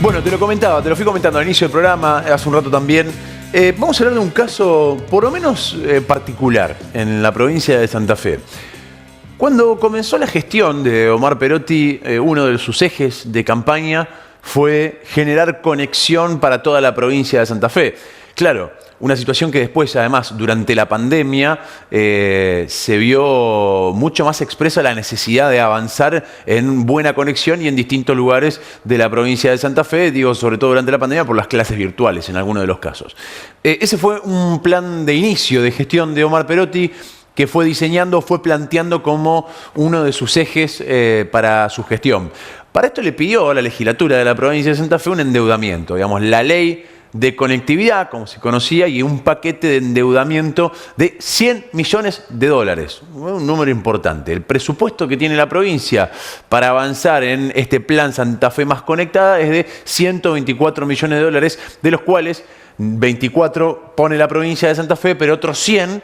Bueno, te lo fui comentando al inicio del programa, hace un rato también. Vamos a hablar de un caso por lo menos particular en la provincia de Santa Fe. Cuando comenzó la gestión de Omar Perotti, uno de sus ejes de campaña fue generar conexión para toda la provincia de Santa Fe. Claro, una situación que después, además, durante la pandemia, se vio mucho más expresa la necesidad de avanzar en buena conexión y en distintos lugares de la provincia de Santa Fe, digo, sobre todo durante la pandemia, por las clases virtuales en algunos de los casos. Ese fue un plan de inicio de gestión de Omar Perotti, que fue diseñando, fue planteando como uno de sus ejes para su gestión. Para esto le pidió a la legislatura de la provincia de Santa Fe un endeudamiento, digamos, la ley de conectividad, como se conocía, y un paquete de endeudamiento de 100 millones de dólares. Un número importante. El presupuesto que tiene la provincia para avanzar en este plan Santa Fe Más Conectada es de 124 millones de dólares, de los cuales 24 pone la provincia de Santa Fe, pero otros 100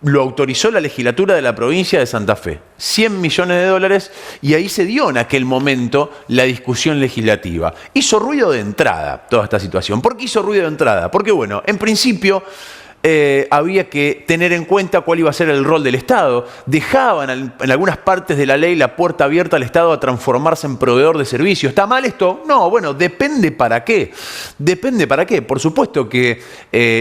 lo autorizó la legislatura de la provincia de Santa Fe. 100 millones de dólares, y ahí se dio en aquel momento la discusión legislativa. Hizo ruido de entrada toda esta situación. ¿Por qué hizo ruido de entrada? Porque, bueno, en principio había que tener en cuenta cuál iba a ser el rol del Estado. Dejaban en algunas partes de la ley la puerta abierta al Estado a transformarse en proveedor de servicios. ¿Está mal esto? No, bueno, depende para qué. Depende para qué. Por supuesto que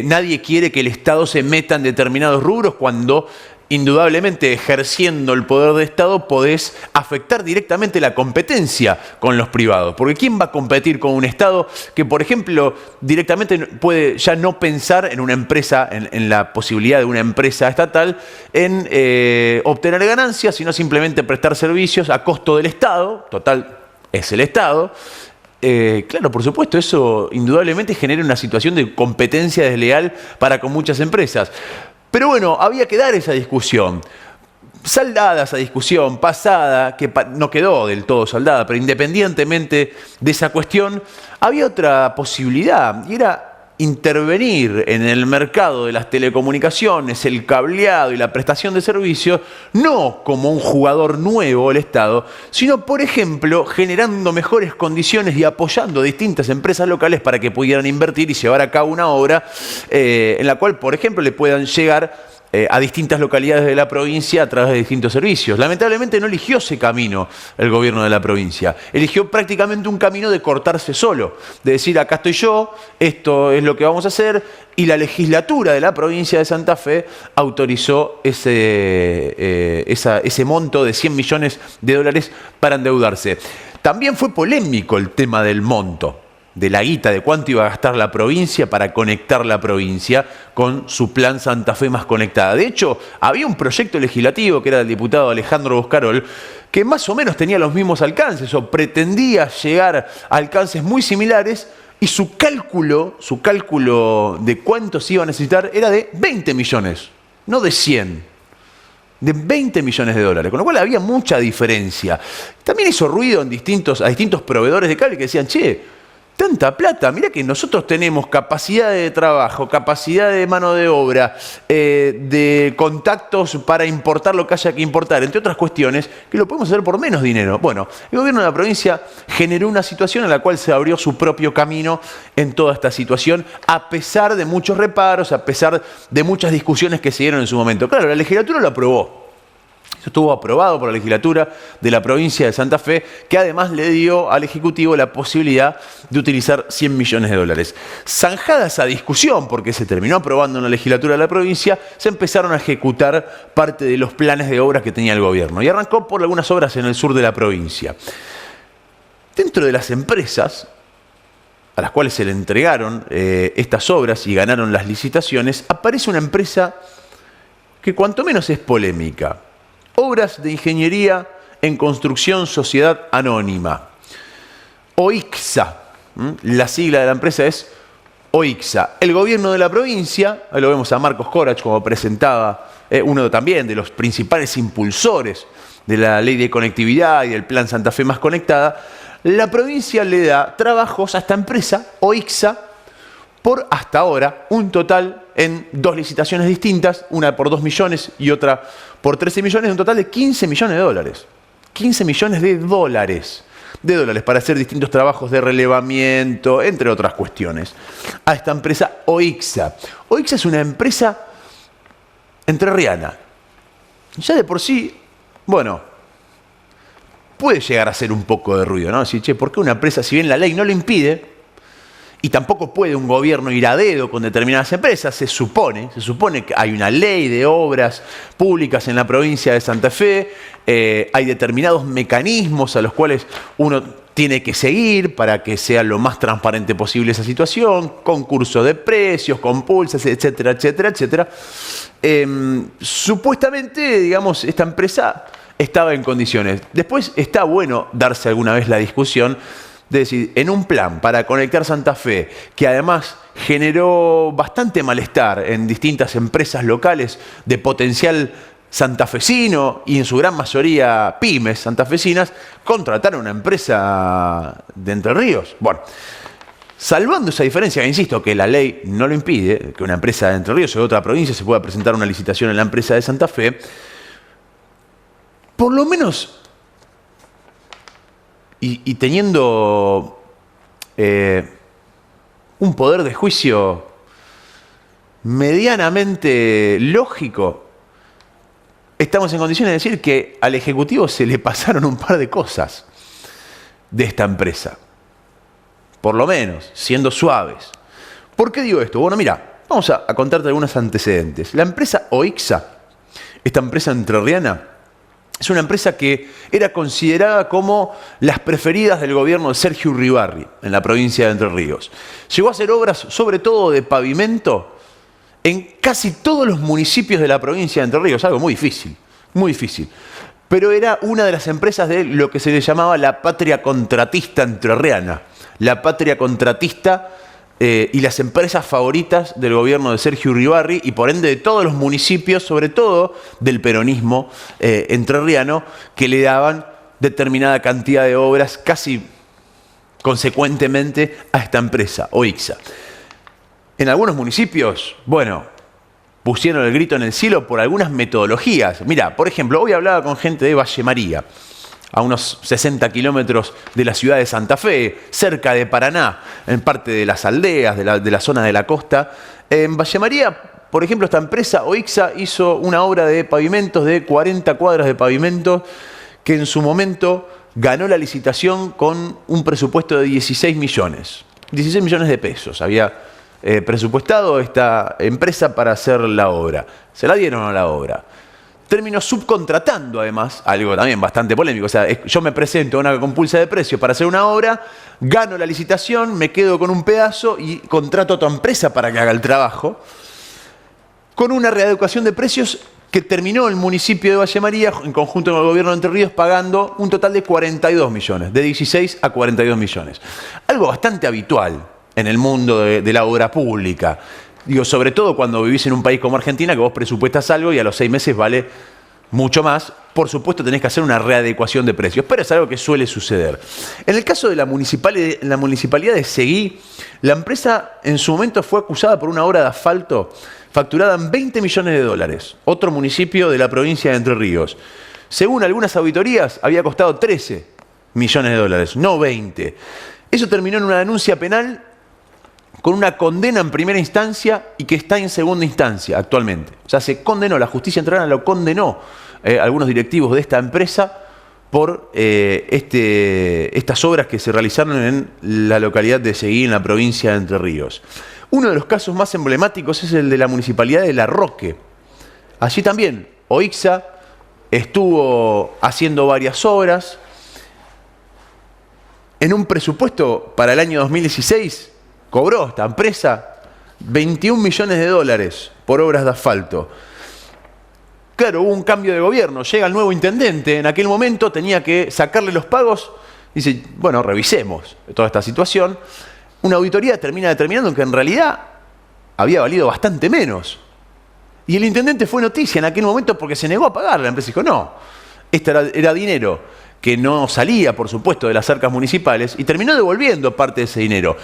nadie quiere que el Estado se meta en determinados rubros cuando indudablemente ejerciendo el poder de Estado podés afectar directamente la competencia con los privados. Porque ¿quién va a competir con un Estado que, por ejemplo, directamente puede ya no pensar en una empresa, en la posibilidad de una empresa estatal en obtener ganancias, sino simplemente prestar servicios a costo del Estado? Total, es el Estado. Claro, por supuesto, eso indudablemente genera una situación de competencia desleal para con muchas empresas. Pero bueno, había que dar esa discusión. Saldada esa discusión, pasada, que no quedó del todo saldada, pero independientemente de esa cuestión, había otra posibilidad, y era intervenir en el mercado de las telecomunicaciones, el cableado y la prestación de servicios, no como un jugador nuevo el Estado, sino, por ejemplo, generando mejores condiciones y apoyando a distintas empresas locales para que pudieran invertir y llevar a cabo una obra en la cual, por ejemplo, le puedan llegar a distintas localidades de la provincia a través de distintos servicios. Lamentablemente no eligió ese camino el gobierno de la provincia. Eligió prácticamente un camino de cortarse solo, de decir, acá estoy yo, esto es lo que vamos a hacer, y la legislatura de la provincia de Santa Fe autorizó ese monto de 100 millones de dólares para endeudarse. También fue polémico el tema del monto, de la guita, de cuánto iba a gastar la provincia para conectar la provincia con su plan Santa Fe Más Conectada. De hecho, había un proyecto legislativo que era del diputado Alejandro Boscarol, que más o menos tenía los mismos alcances o pretendía llegar a alcances muy similares, y su cálculo de cuánto se iba a necesitar era de 20 millones, no de 100. De 20 millones de dólares, con lo cual había mucha diferencia. También hizo ruido a distintos proveedores de cable que decían, che, tanta plata, mirá que nosotros tenemos capacidad de trabajo, capacidad de mano de obra, de contactos para importar lo que haya que importar, entre otras cuestiones, que lo podemos hacer por menos dinero. Bueno, el gobierno de la provincia generó una situación en la cual se abrió su propio camino en toda esta situación, a pesar de muchos reparos, a pesar de muchas discusiones que se dieron en su momento. Claro, la legislatura lo aprobó. Eso estuvo aprobado por la legislatura de la provincia de Santa Fe, que además le dio al Ejecutivo la posibilidad de utilizar 100 millones de dólares. Zanjada esa discusión, porque se terminó aprobando en la legislatura de la provincia, se empezaron a ejecutar parte de los planes de obras que tenía el gobierno. Y arrancó por algunas obras en el sur de la provincia. Dentro de las empresas a las cuales se le entregaron estas obras y ganaron las licitaciones, aparece una empresa que cuanto menos es polémica. Obras de Ingeniería en Construcción Sociedad Anónima, OICSA. La sigla de la empresa es OICSA. El gobierno de la provincia, ahí lo vemos a Marcos Corach como presentaba, uno también de los principales impulsores de la ley de conectividad y del plan Santa Fe Más Conectada, la provincia le da trabajos a esta empresa, OICSA, por hasta ahora un total en 2 licitaciones distintas, una por 2 millones y otra por 13 millones, un total de 15 millones de dólares. 15 millones de dólares. de dólares para hacer distintos trabajos de relevamiento, entre otras cuestiones, a esta empresa OIXA. OIXA es una empresa entrerriana. Ya de por sí, bueno, puede llegar a hacer un poco de ruido, ¿no? Decir, che, ¿por qué una empresa, si bien la ley no lo impide, y tampoco puede un gobierno ir a dedo con determinadas empresas? Se supone que hay una ley de obras públicas en la provincia de Santa Fe, hay determinados mecanismos a los cuales uno tiene que seguir para que sea lo más transparente posible esa situación, concurso de precios, compulsas, etcétera, etcétera, etcétera. Supuestamente, digamos, esta empresa estaba en condiciones. Después está bueno darse alguna vez la discusión de decir, en un plan para conectar Santa Fe, que además generó bastante malestar en distintas empresas locales de potencial santafesino y en su gran mayoría pymes santafesinas, contratar a una empresa de Entre Ríos. Bueno, salvando esa diferencia, insisto, que la ley no lo impide, que una empresa de Entre Ríos o de otra provincia se pueda presentar una licitación en la empresa de Santa Fe, por lo menos, y teniendo un poder de juicio medianamente lógico, estamos en condiciones de decir que al Ejecutivo se le pasaron un par de cosas de esta empresa. Por lo menos, siendo suaves. ¿Por qué digo esto? Bueno, mira, vamos a contarte algunos antecedentes. La empresa OIXA, esta empresa entrerriana, es una empresa que era considerada como las preferidas del gobierno de Sergio Uribarri en la provincia de Entre Ríos. Llegó a hacer obras, sobre todo de pavimento, en casi todos los municipios de la provincia de Entre Ríos, algo muy difícil, muy difícil. Pero era una de las empresas de lo que se le llamaba la patria contratista entrerriana. La patria contratista y las empresas favoritas del gobierno de Sergio Uribarri y por ende de todos los municipios, sobre todo del peronismo entrerriano, que le daban determinada cantidad de obras casi consecuentemente a esta empresa, OIXA. En algunos municipios, bueno, pusieron el grito en el cielo por algunas metodologías. Mirá, por ejemplo, hoy hablaba con gente de Valle María, a unos 60 kilómetros de la ciudad de Santa Fe, cerca de Paraná, en parte de las aldeas, de la zona de la costa. En Valle María, por ejemplo, esta empresa OIXA hizo una obra de pavimentos de 40 cuadras de pavimento que en su momento ganó la licitación con un presupuesto de 16 millones. 16 millones de pesos había presupuestado esta empresa para hacer la obra. ¿Se la dieron a la obra? Terminó subcontratando además, algo también bastante polémico. O sea, yo me presento a una compulsa de precios para hacer una obra, gano la licitación, me quedo con un pedazo y contrato a otra empresa para que haga el trabajo, con una readecuación de precios que terminó el municipio de Valle María, en conjunto con el gobierno de Entre Ríos, pagando un total de 42 millones, de 16 a 42 millones. Algo bastante habitual en el mundo de la obra pública. Digo, sobre todo cuando vivís en un país como Argentina, que vos presupuestas algo y a los 6 meses vale mucho más. Por supuesto tenés que hacer una readecuación de precios, pero es algo que suele suceder. En el caso de la municipalidad de Seguí, la empresa en su momento fue acusada por una obra de asfalto facturada en 20 millones de dólares. Otro municipio de la provincia de Entre Ríos. Según algunas auditorías, había costado 13 millones de dólares, no 20. Eso terminó en una denuncia penal con una condena en primera instancia y que está en segunda instancia actualmente. O sea, se condenó, la justicia entrerriana lo condenó a algunos directivos de esta empresa por estas obras que se realizaron en la localidad de Seguí, en la provincia de Entre Ríos. Uno de los casos más emblemáticos es el de la municipalidad de La Roque. Allí también OIXA estuvo haciendo varias obras. En un presupuesto para el año 2016 cobró esta empresa 21 millones de dólares por obras de asfalto. Claro, hubo un cambio de gobierno, llega el nuevo intendente, en aquel momento tenía que sacarle los pagos, dice, bueno, revisemos toda esta situación. Una auditoría termina determinando que en realidad había valido bastante menos. Y el intendente fue noticia en aquel momento porque se negó a pagar. La empresa dijo, no, era dinero que no salía, por supuesto, de las arcas municipales y terminó devolviendo parte de ese dinero.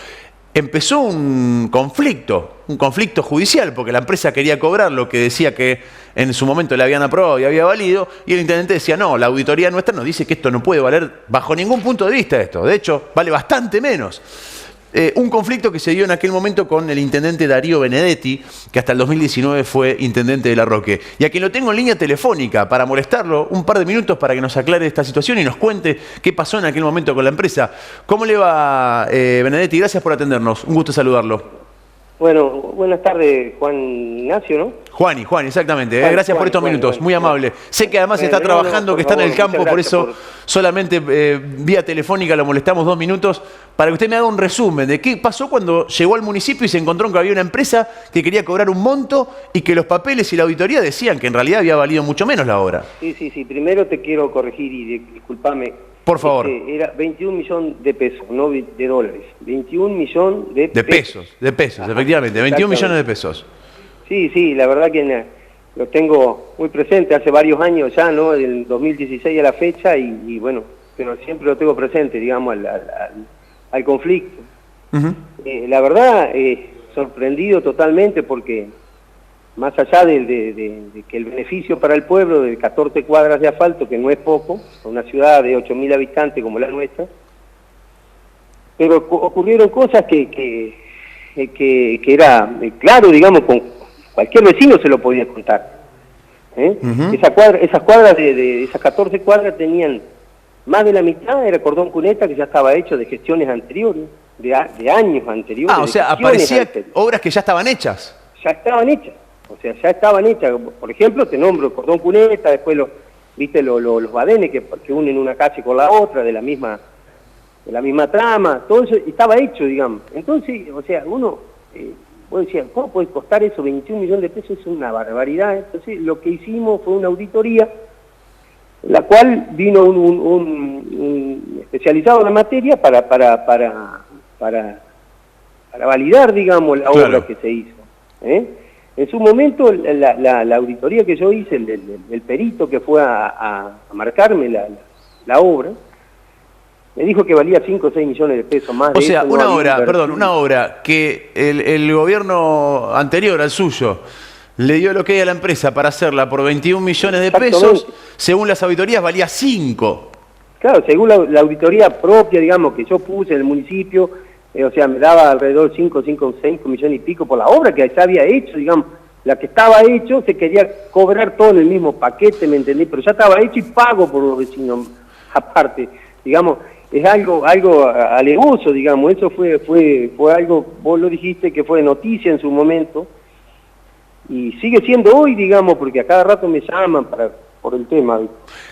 empezó un conflicto judicial, porque la empresa quería cobrar lo que decía que en su momento le habían aprobado y había valido, y el intendente decía, no, la auditoría nuestra nos dice que esto no puede valer bajo ningún punto de vista esto, de hecho, vale bastante menos. Un conflicto que se dio en aquel momento con el intendente Darío Benedetti, que hasta el 2019 fue intendente de La Roque, y a quien lo tengo en línea telefónica para molestarlo un par de minutos para que nos aclare esta situación y nos cuente qué pasó en aquel momento con la empresa. ¿Cómo le va, Benedetti? Gracias por atendernos, un gusto saludarlo. Bueno, buenas tardes, Juan Ignacio, ¿no? Juan, exactamente. Juan, gracias por estos Juan, minutos, Juan, muy Juan. amable. Sé que además está trabajando, que está en el campo, por eso solamente vía telefónica lo molestamos 2 minutos para que usted me haga un resumen de qué pasó cuando llegó al municipio y se encontró que había una empresa que quería cobrar un monto y que los papeles y la auditoría decían que en realidad había valido mucho menos la obra. Sí. Primero te quiero corregir y disculpame. Por favor. Era 21 millones de pesos, no de dólares. 21 millones de pesos. De pesos, efectivamente. 21 millones de pesos. Sí, la verdad que lo tengo muy presente hace varios años ya, ¿no? Del 2016 a la fecha y bueno, pero siempre lo tengo presente, digamos, al conflicto. La verdad, sorprendido totalmente porque más allá de que el beneficio para el pueblo de 14 cuadras de asfalto, que no es poco, una ciudad de 8.000 habitantes como la nuestra, pero ocurrieron cosas que era claro, digamos, con cualquier vecino se lo podía contar. Esas cuadras de esas 14 cuadras tenían más de la mitad, era cordón cuneta que ya estaba hecho de gestiones anteriores, de años anteriores. O sea, aparecía obras que ya estaban hechas. Ya estaban hechas. O sea, ya estaban hechas. Por ejemplo, te nombro el cordón cuneta, después los badenes que unen una calle con la otra, de la misma trama, todo eso estaba hecho, digamos. Entonces, o sea, uno decía, ¿cómo puede costar eso? 21 millones de pesos es una barbaridad. Entonces, lo que hicimos fue una auditoría, en la cual vino un especializado en la materia para validar, marcar, la obra que se hizo. En su momento, la auditoría que yo hice, el perito que fue a marcarme la obra, me dijo que valía 5 o 6 millones de pesos más. O sea, una obra que el gobierno anterior al suyo le dio lo que hay a la empresa para hacerla por 21 millones de pesos, según las auditorías valía 5. Claro, según la auditoría propia, digamos, que yo puse en el municipio, o sea, me daba alrededor de 5 millones y pico por la obra que ya había hecho, digamos. La que estaba hecho, se quería cobrar todo en el mismo paquete, ¿me entendés? Pero ya estaba hecho y pago por los vecinos aparte, digamos. Es algo alevoso, digamos. Eso fue algo, vos lo dijiste, que fue noticia en su momento, y sigue siendo hoy, digamos, porque a cada rato me llaman por el tema.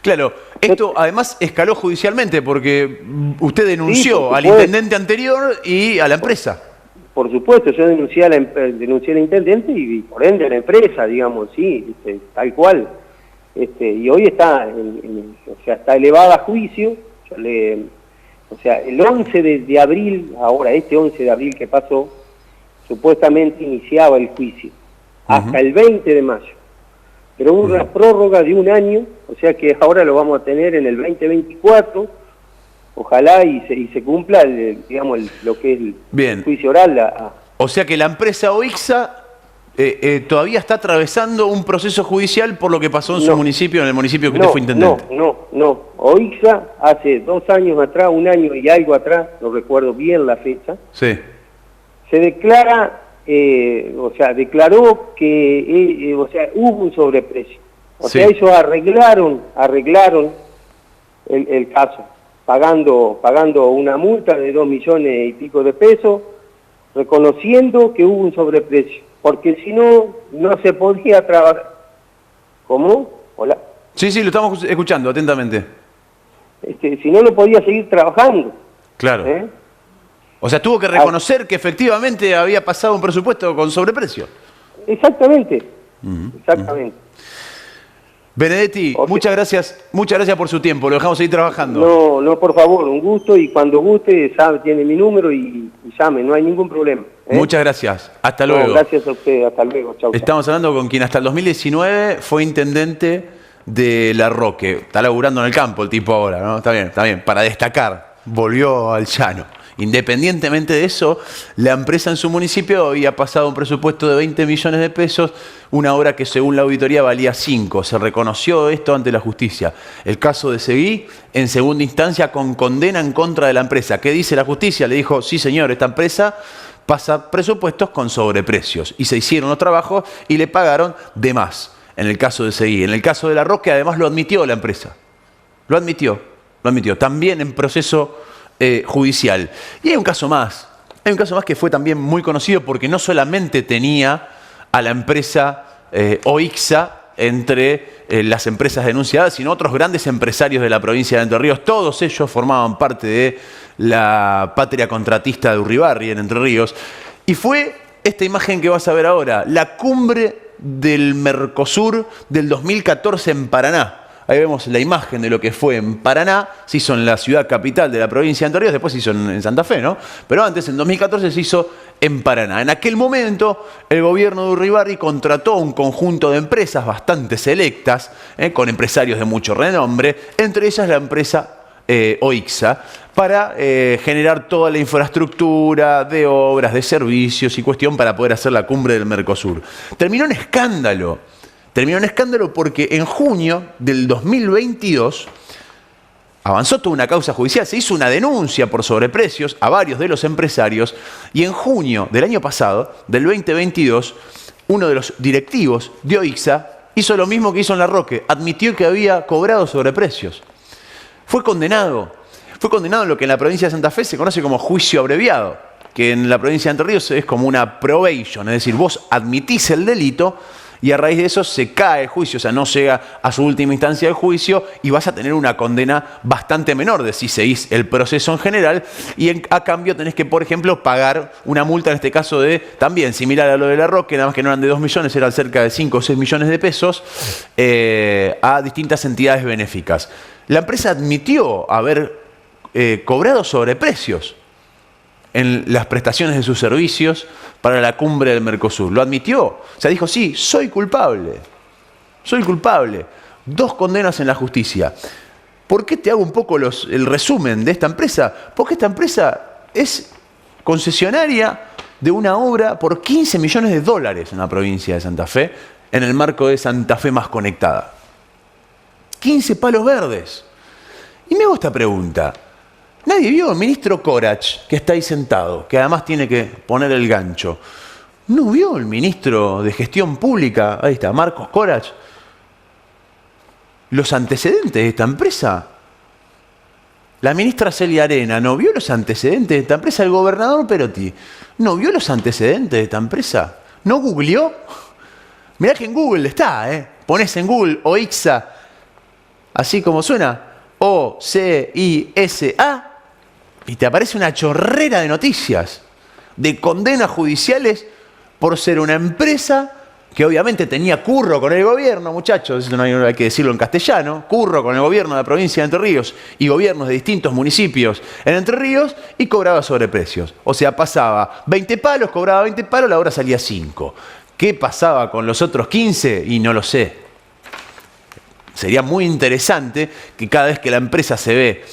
Claro, esto además escaló judicialmente porque usted denunció al intendente anterior y a la empresa. Por supuesto, yo denuncié al intendente y por ende a la empresa, digamos, sí, tal cual. Y hoy está, está elevada a juicio. O sea, el 11 de abril, ahora este 11 de abril que pasó, supuestamente iniciaba el juicio, hasta el 20 de mayo. Pero hubo una prórroga de 1 año, o sea que ahora lo vamos a tener en el 2024, ojalá y se cumpla, lo que es el juicio oral. O sea que la empresa OIXA todavía está atravesando un proceso judicial por lo que pasó en su municipio, en el municipio que usted fue intendente. No. OIXA hace 2 años atrás, 1 año y algo atrás, no recuerdo bien la fecha, se declara, declaró que hubo un sobreprecio. O sea, ellos arreglaron el caso, pagando una multa de 2 millones y pico de pesos, reconociendo que hubo un sobreprecio, porque si no, no se podía trabajar. ¿Cómo? Hola. Sí, lo estamos escuchando atentamente. Si no, no podía seguir trabajando. Claro. O sea, tuvo que reconocer que efectivamente había pasado un presupuesto con sobreprecio. Exactamente. Exactamente. Benedetti, muchas gracias por su tiempo, lo dejamos seguir trabajando. No, por favor, un gusto, y cuando guste, sabe, tiene mi número y llame, no hay ningún problema. Muchas gracias, hasta luego. Gracias a usted, hasta luego, chau. Estamos hablando con quien hasta el 2019 fue intendente de La Roque, está laburando en el campo el tipo ahora, ¿no? Está bien, para destacar, volvió al llano. Independientemente de eso, la empresa en su municipio había pasado un presupuesto de 20 millones de pesos, una obra que según la auditoría valía 5. Se reconoció esto ante la justicia. El caso de Seguí, en segunda instancia, con condena en contra de la empresa. ¿Qué dice la justicia? Le dijo, sí señor, esta empresa pasa presupuestos con sobreprecios. Y se hicieron los trabajos y le pagaron de más. En el caso de Seguí. En el caso de La Roque, además lo admitió la empresa. Lo admitió. También en proceso judicial. Y hay un caso más. Hay un caso más que fue también muy conocido porque no solamente tenía a la empresa OIXA entre las empresas denunciadas, sino otros grandes empresarios de la provincia de Entre Ríos. Todos ellos formaban parte de la patria contratista de Urribarri en Entre Ríos. Y fue esta imagen que vas a ver ahora, la cumbre del Mercosur del 2014 en Paraná. Ahí vemos la imagen de lo que fue en Paraná, se hizo en la ciudad capital de la provincia de Entre Ríos, después se hizo en Santa Fe, ¿no? Pero antes, en 2014, se hizo en Paraná. En aquel momento, el gobierno de Urribarri contrató un conjunto de empresas bastante selectas, con empresarios de mucho renombre, entre ellas la empresa OIXA, para generar toda la infraestructura de obras, de servicios y cuestión para poder hacer la cumbre del Mercosur. Terminó en escándalo porque en junio del 2022 avanzó toda una causa judicial, se hizo una denuncia por sobreprecios a varios de los empresarios y en junio del año pasado, del 2022, uno de los directivos de OIXA hizo lo mismo que hizo en La Roque, admitió que había cobrado sobreprecios. Fue condenado en lo que en la provincia de Santa Fe se conoce como juicio abreviado, que en la provincia de Entre Ríos es como una probation, es decir, vos admitís el delito y a raíz de eso se cae el juicio, o sea, no llega a su última instancia de juicio y vas a tener una condena bastante menor de si seguís el proceso en general y a cambio tenés que, por ejemplo, pagar una multa, en este caso de, también similar a lo de La Roque, nada más que no eran de 2 millones, eran cerca de 5 o 6 millones de pesos, a distintas entidades benéficas. La empresa admitió haber cobrado sobreprecios en las prestaciones de sus servicios para la cumbre del Mercosur. Lo admitió. O sea, dijo, sí, soy culpable. 2 condenas en la justicia. ¿Por qué te hago un poco el resumen de esta empresa? Porque esta empresa es concesionaria de una obra por 15 millones de dólares en la provincia de Santa Fe, en el marco de Santa Fe Más Conectada. 15 palos verdes. Y me hago esta pregunta. Nadie vio al ministro Corach, que está ahí sentado, que además tiene que poner el gancho. ¿No vio el ministro de Gestión Pública, ahí está, Marcos Corach, los antecedentes de esta empresa? La ministra Celia Arena, ¿no vio los antecedentes de esta empresa? El gobernador Perotti, ¿no vio los antecedentes de esta empresa? ¿No googleó? Mirá que en Google está, Ponés en Google OIXA, así como suena, OCISA, y te aparece una chorrera de noticias, de condenas judiciales por ser una empresa que obviamente tenía curro con el gobierno, muchachos, eso no hay que decirlo en castellano, curro con el gobierno de la provincia de Entre Ríos y gobiernos de distintos municipios en Entre Ríos y cobraba sobreprecios. O sea, pasaba 20 palos, cobraba 20 palos, la hora salía 5. ¿Qué pasaba con los otros 15? Y no lo sé. Sería muy interesante que cada vez que la empresa se ve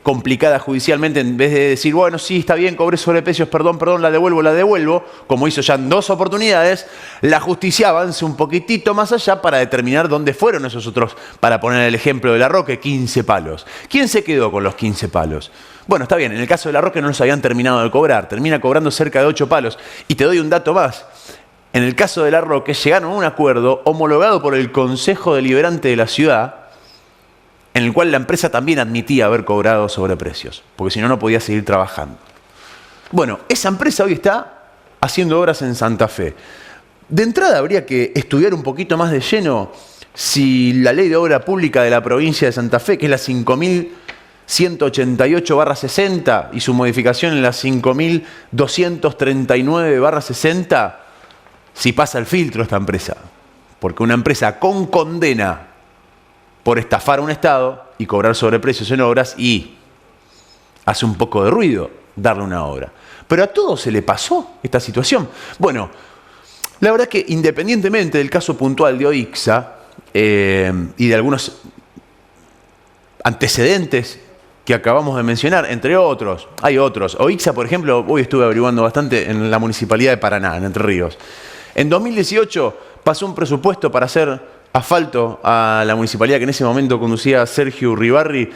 complicada judicialmente, en vez de decir, bueno, sí, está bien, cobré sobreprecios, perdón, la devuelvo, como hizo ya en 2 oportunidades, la justicia avance un poquitito más allá para determinar dónde fueron esos otros, para poner el ejemplo de La Roque, 15 palos. ¿Quién se quedó con los 15 palos? Bueno, está bien, en el caso de La Roque no los habían terminado de cobrar, termina cobrando cerca de 8 palos. Y te doy un dato más. En el caso de La Roque llegaron a un acuerdo homologado por el Consejo Deliberante de la ciudad, en el cual la empresa también admitía haber cobrado sobreprecios, porque si no, no podía seguir trabajando. Bueno, esa empresa hoy está haciendo obras en Santa Fe. De entrada habría que estudiar un poquito más de lleno si la Ley de Obra Pública de la provincia de Santa Fe, que es la 5.188/60 y su modificación en la 5.239/60, si pasa el filtro esta empresa. Porque una empresa con condena por estafar a un Estado y cobrar sobreprecios en obras y hace un poco de ruido darle una obra. Pero a todos se le pasó esta situación. Bueno, la verdad que independientemente del caso puntual de OIXA y de algunos antecedentes que acabamos de mencionar, entre otros. Hay otros. OIXA, por ejemplo, hoy estuve averiguando bastante en la Municipalidad de Paraná, en Entre Ríos. En 2018 pasó un presupuesto para hacer asfalto a la municipalidad que en ese momento conducía Sergio Uribarri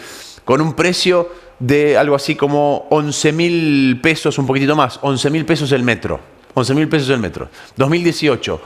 con un precio de algo así como 11.000 pesos, un poquitito más, 11.000 pesos el metro. 11.000 pesos el metro. 2018.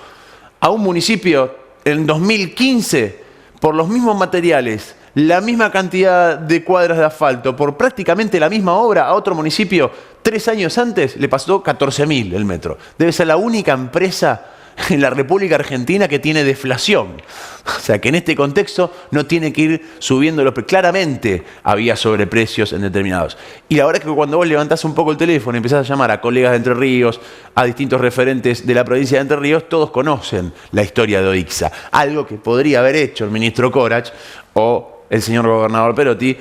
A un municipio en 2015, por los mismos materiales, la misma cantidad de cuadras de asfalto, por prácticamente la misma obra, a otro municipio, 3 años antes, le pasó 14.000 el metro. Debe ser la única empresa en la República Argentina que tiene deflación. O sea, que en este contexto no tiene que ir subiendo los precios. Claramente había sobreprecios en determinados. Y la verdad es que cuando vos levantás un poco el teléfono y empezás a llamar a colegas de Entre Ríos, a distintos referentes de la provincia de Entre Ríos, todos conocen la historia de OIXA. Algo que podría haber hecho el ministro Corach o el señor gobernador Perotti,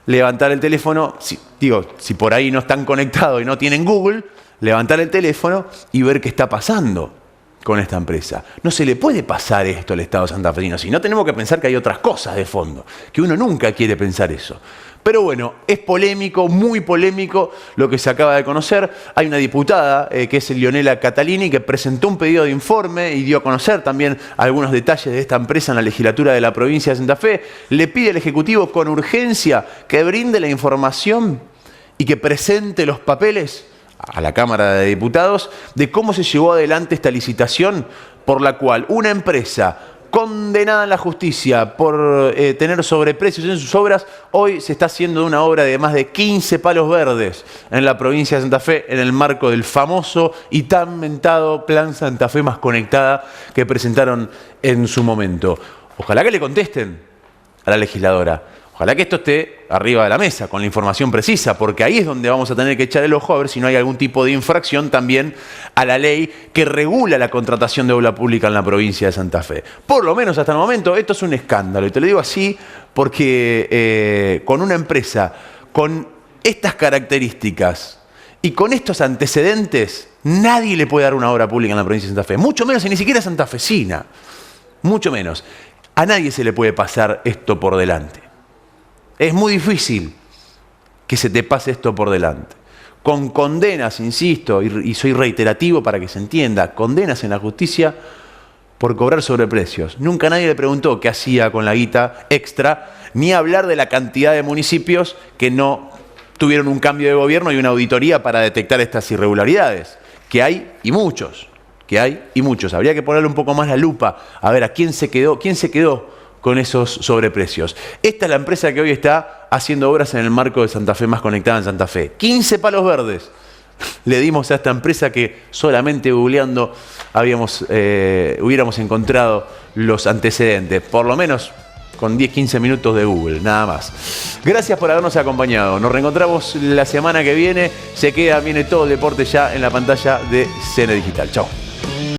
levantar el teléfono, si por ahí no están conectados y no tienen Google, levantar el teléfono y ver qué está pasando con esta empresa. No se le puede pasar esto al Estado santafesino, si no tenemos que pensar que hay otras cosas de fondo, que uno nunca quiere pensar eso. Pero bueno, es polémico, muy polémico lo que se acaba de conocer. Hay una diputada, que es Leonela Catalini, que presentó un pedido de informe y dio a conocer también algunos detalles de esta empresa en la legislatura de la provincia de Santa Fe. Le pide al Ejecutivo con urgencia que brinde la información y que presente los papeles a la Cámara de Diputados de cómo se llevó adelante esta licitación por la cual una empresa condenada en la justicia por tener sobreprecios en sus obras, hoy se está haciendo una obra de más de 15 palos verdes en la provincia de Santa Fe en el marco del famoso y tan mentado Plan Santa Fe Más Conectada que presentaron en su momento. Ojalá que le contesten a la legisladora. Ojalá que esto esté arriba de la mesa, con la información precisa, porque ahí es donde vamos a tener que echar el ojo a ver si no hay algún tipo de infracción también a la ley que regula la contratación de obra pública en la provincia de Santa Fe. Por lo menos hasta el momento esto es un escándalo, y te lo digo así porque con una empresa con estas características y con estos antecedentes, nadie le puede dar una obra pública en la provincia de Santa Fe, mucho menos, y ni siquiera santafesina, mucho menos. A nadie se le puede pasar esto por delante. Es muy difícil que se te pase esto por delante. Con condenas, insisto, y soy reiterativo para que se entienda, condenas en la justicia por cobrar sobreprecios. Nunca nadie le preguntó qué hacía con la guita extra, ni hablar de la cantidad de municipios que no tuvieron un cambio de gobierno y una auditoría para detectar estas irregularidades, que hay y muchos, Habría que ponerle un poco más la lupa a ver a quién se quedó con esos sobreprecios. Esta es la empresa que hoy está haciendo obras en el marco de Santa Fe Más Conectada en Santa Fe. 15 palos verdes le dimos a esta empresa que solamente googleando hubiéramos encontrado los antecedentes, por lo menos con 10-15 minutos de Google, nada más. Gracias por habernos acompañado. Nos reencontramos la semana que viene. Viene todo el deporte ya en la pantalla de CN Digital. Chau.